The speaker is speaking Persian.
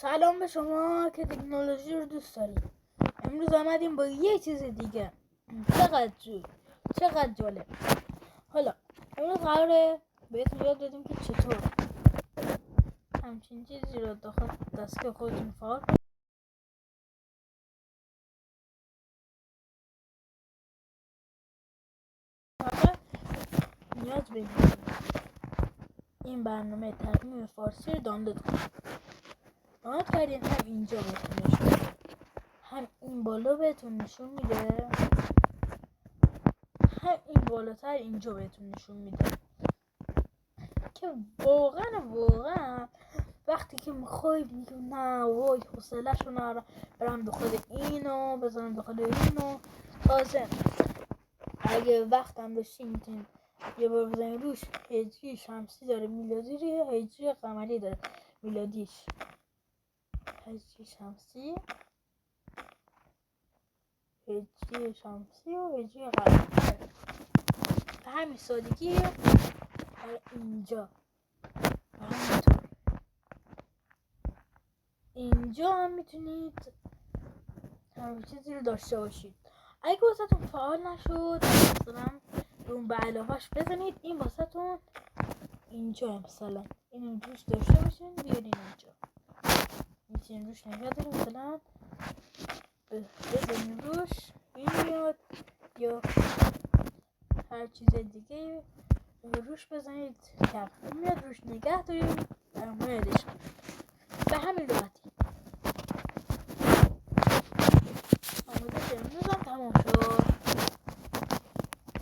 سلام به شما که تکنولوژی رو دوست دارید. امروز آمدیم با یه چیز دیگه. چقدر جالب. حالا امروز قراره بهتون یاد بدیم که چطور همچین چیزی رو داخل دستگاه خودتون فعال کنید. نیاز به این برنامه ترجمه فارسی رو دانلود کنید. دانلود کردین هم اینجا بهتون نشون میده، هم این بالا بهتون نشون میده، هم این بالاتر اینجا بهتون نشون میده که واقعا وقتی که میخوای میگی نه وای حوصله‌شو ندارم برم داخل اینو بزنم داخل اینو. تازه اگه وقتم داشتی میتونید یه بار بزنید روش. هجری شمسی داره، میلادی رو هجری قمری داره. میلادیش هجری شمسی، هجری شمسی و هجری قمری. به همین سادگی اینجا همینطور اینجا هم میتونید همین چیزی رو داشته باشید. اگه واسهتون فعال نشد مثلا اون به علاوهش بزنید. این واسهتون اینجا مثلا این روش داشته باشین، بیارین اینجا میتونین روش نگه داریم، مثلا بزنین روش این میاد، یا هر چیز دیگه روش بزنید که میاد، روش نگه داریم در موردش. به همین راحتی.